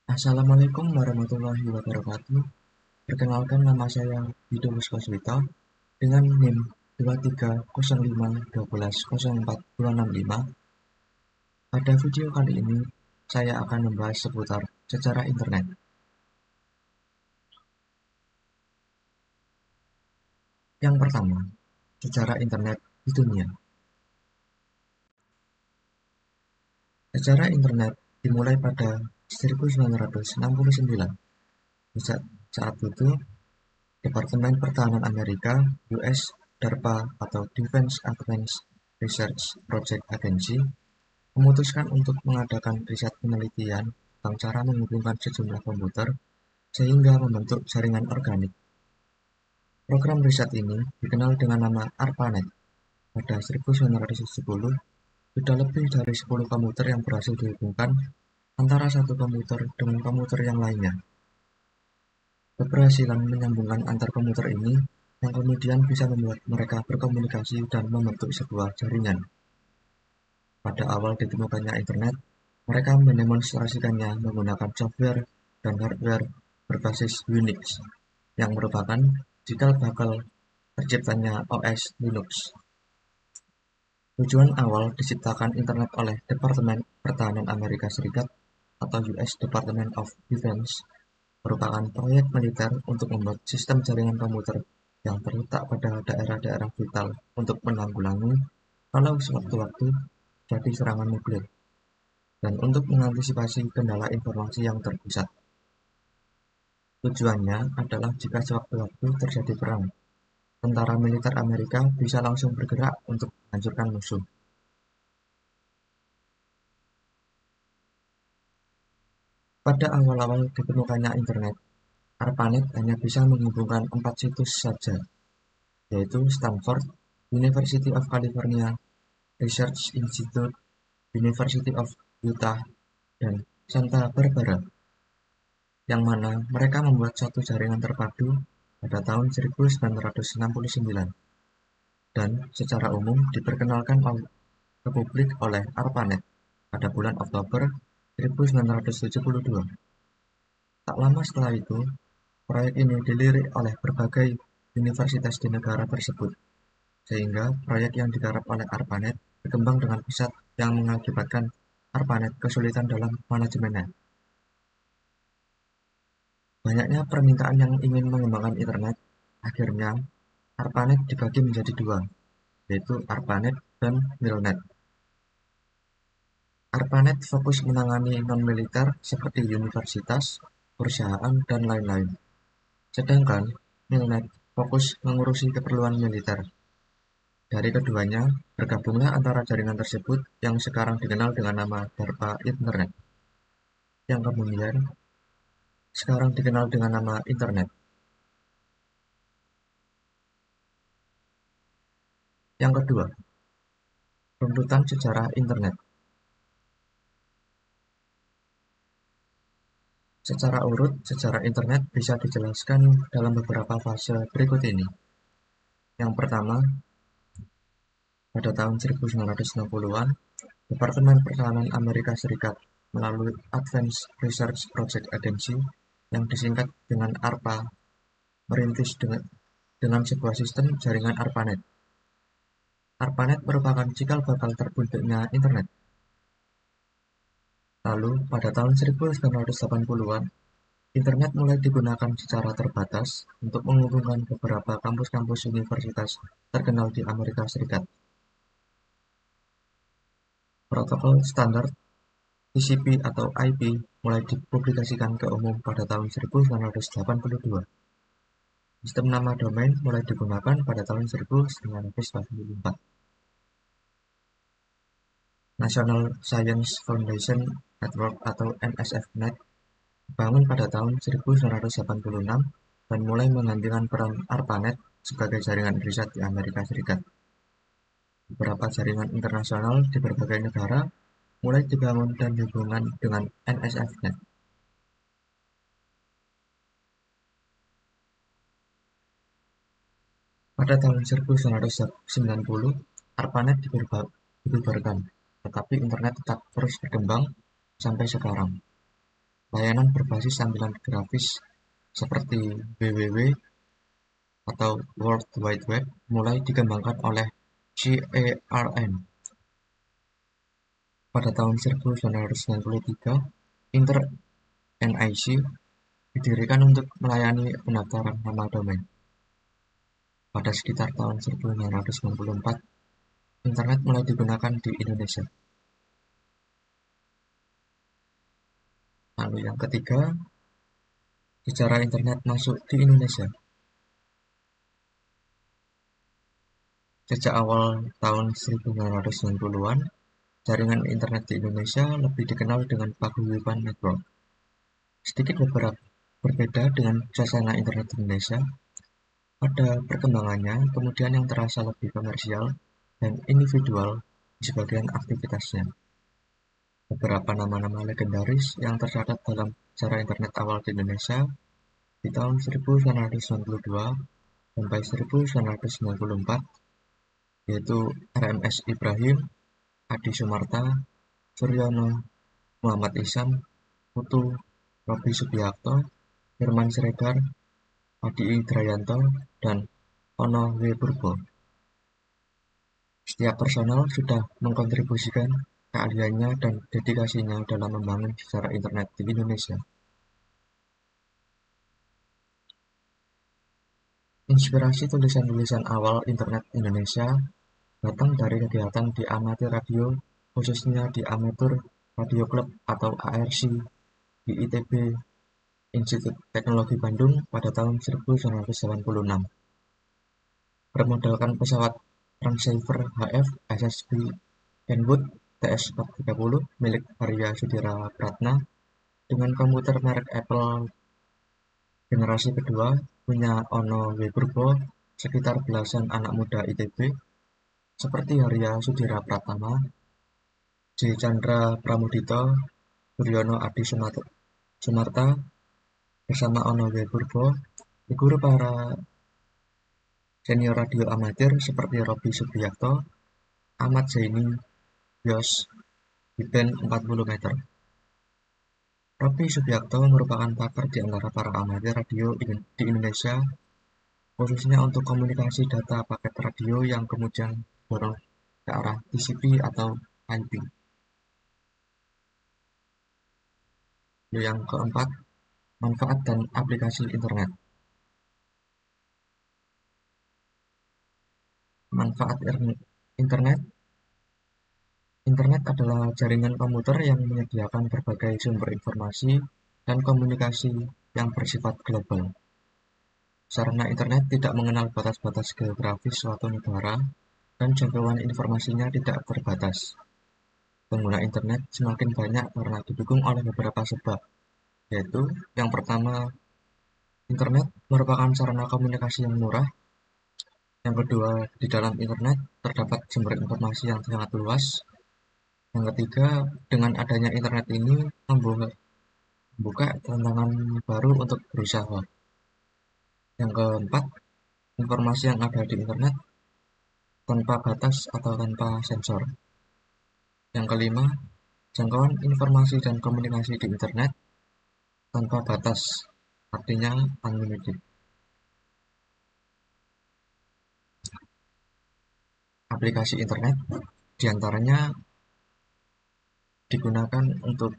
Assalamualaikum warahmatullahi wabarakatuh. Perkenalkan nama saya Wido Wiswaswito dengan NIM 2305120465. Pada video kali ini, saya akan membahas seputar sejarah internet. Yang pertama, sejarah internet di dunia. Sejarah internet dimulai pada 1969. Saat itu, Departemen Pertahanan Amerika (US) DARPA atau Defense Advanced Research Project Agency memutuskan untuk mengadakan riset penelitian tentang cara menghubungkan sejumlah komputer sehingga membentuk jaringan organik. Program riset ini dikenal dengan nama ARPANET. Pada 1970, sudah lebih dari 10 komputer yang berhasil dihubungkan antara satu komputer dengan komputer yang lainnya. Keberhasilan menyambungkan antar komputer ini yang kemudian bisa membuat mereka berkomunikasi dan membentuk sebuah jaringan. Pada awal ditemukannya internet, mereka mendemonstrasikannya menggunakan software dan hardware berbasis Unix, yang merupakan cikal bakal terciptanya OS Linux. Tujuan awal diciptakan internet oleh Departemen Pertahanan Amerika Serikat atau US Department of Defense merupakan proyek militer untuk membuat sistem jaringan komputer yang terletak pada daerah-daerah vital untuk menanggulangi kalau sewaktu-waktu jadi serangan nuklir, dan untuk mengantisipasi kendala informasi yang terpusat. Tujuannya adalah jika sewaktu-waktu terjadi perang, tentara militer Amerika bisa langsung bergerak untuk menghancurkan musuh. Pada awal-awal ditemukannya internet, ARPANET hanya bisa menghubungkan 4 situs saja, yaitu Stanford, University of California Research Institute, University of Utah, dan Santa Barbara, yang mana mereka membuat satu jaringan terpadu pada tahun 1969 dan secara umum diperkenalkan ke publik oleh ARPANET pada bulan Oktober 1972. Tak lama setelah itu, proyek ini dilirik oleh berbagai universitas di negara tersebut, sehingga proyek yang digarap oleh ARPANET berkembang dengan pesat yang mengakibatkan ARPANET kesulitan dalam manajemennya. Banyaknya permintaan yang ingin mengembangkan internet, akhirnya ARPANET dibagi menjadi dua, yaitu ARPANET dan MILNET. ARPANET fokus menangani non-militer seperti universitas, perusahaan, dan lain-lain. Sedangkan MILNET fokus mengurusi keperluan militer. Dari keduanya, bergabunglah antara jaringan tersebut yang sekarang dikenal dengan nama DARPA Internet, yang kemudian sekarang dikenal dengan nama Internet. Yang kedua, runtutan sejarah Internet. Secara urut, sejarah Internet bisa dijelaskan dalam beberapa fase berikut ini. Yang pertama, pada tahun 1960-an, Departemen Pertahanan Amerika Serikat melalui Advanced Research Project Agency yang disingkat dengan ARPA merintis dengan sebuah sistem jaringan ARPANET. ARPANET merupakan cikal bakal terbentuknya internet. Lalu, pada tahun 1980-an, internet mulai digunakan secara terbatas untuk menghubungkan beberapa kampus-kampus universitas terkenal di Amerika Serikat. Protokol standar TCP atau IP mulai dipublikasikan ke umum pada tahun 1982. Sistem nama domain mulai digunakan pada tahun 1984. National Science Foundation Network atau NSF-Net dibangun pada tahun 1986 dan mulai menggantikan peran ARPANET sebagai jaringan riset di Amerika Serikat. Beberapa jaringan internasional di berbagai negara mulai dibangun dan dihubungkan dengan NSF-Net. Pada tahun 1990, ARPANET dibubarkan, tetapi internet tetap terus berkembang sampai sekarang. Layanan berbasis tampilan grafis seperti www atau World Wide Web mulai dikembangkan oleh CERN. Pada tahun 1993, Internet NIC didirikan untuk melayani pendaftaran nama domain. Pada sekitar tahun 1994, Internet mulai digunakan di Indonesia. Lalu yang ketiga, sejarah Internet masuk di Indonesia. Sejak awal tahun 1990-an, jaringan internet di Indonesia lebih dikenal dengan paguyuban network. Sedikit berbeda dengan suasana internet di Indonesia, pada perkembangannya kemudian yang terasa lebih komersial dan individual di sebagian aktivitasnya. Beberapa nama-nama legendaris yang tercatat dalam sejarah internet awal di Indonesia di tahun 1992 sampai 1994 yaitu RMS Ibrahim, Adi Sumarta, Suryono, Muhammad Ihsan, Putu, Robi Subiakto, Herman Siregar, Adi Idrayanto, dan Ono W. Purbo. Setiap personel sudah mengkontribusikan keahliannya dan dedikasinya dalam membangun sejarah internet di Indonesia. Inspirasi tulisan-tulisan awal internet Indonesia datang dari kegiatan di amatir radio, khususnya di Amatur Radio Club atau ARC di ITB, Institut Teknologi Bandung pada tahun 1986. Bermodalkan pesawat Transceiver HF SSB Kenwood TS-430 milik Arya Sudira Pratna dengan komputer merek Apple generasi kedua punya Ono W. Purbo, sekitar belasan anak muda ITB seperti Arya Sudira Pratama, J. Chandra Pramudito, Suryono Adi Sumarta bersama Ono W. Purbo, guru para senior radio amatir seperti Robi Subiakto, Ahmad Zaini, Yos, di band 40 meter. Robi Subiakto merupakan pakar di antara para amatir radio di Indonesia, khususnya untuk komunikasi data paket radio yang kemudian dorong ke arah TCP atau IP. Yang keempat, manfaat dan aplikasi internet. Manfaat internet. Internet adalah jaringan komputer yang menyediakan berbagai sumber informasi dan komunikasi yang bersifat global. Sarana internet tidak mengenal batas-batas geografis suatu negara dan jangkauan informasinya tidak terbatas. Pengguna internet semakin banyak karena didukung oleh beberapa sebab, yaitu yang pertama, internet merupakan sarana komunikasi yang murah. Yang kedua, di dalam internet terdapat sumber informasi yang sangat luas. Yang ketiga, dengan adanya internet ini membuka tantangan baru untuk berusaha. Yang keempat, informasi yang ada di internet tanpa batas atau tanpa sensor. Yang kelima, jangkauan informasi dan komunikasi di internet tanpa batas, artinya unlimited. Aplikasi internet diantaranya digunakan untuk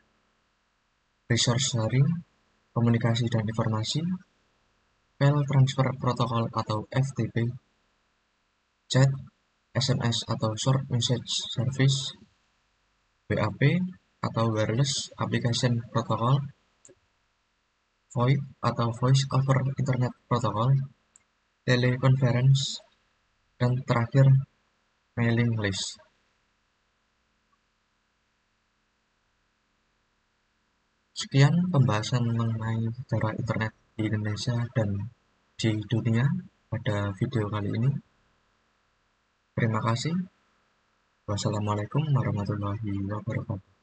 resource sharing, komunikasi dan informasi, file transfer protokol atau FTP, chat, SMS atau short message service, WAP atau wireless application protocol, VoIP atau voice over internet protocol, teleconference, dan terakhir mailing list. Sekian pembahasan mengenai sejarah internet di Indonesia dan di dunia pada video kali ini. Terima kasih. Wassalamualaikum warahmatullahi wabarakatuh.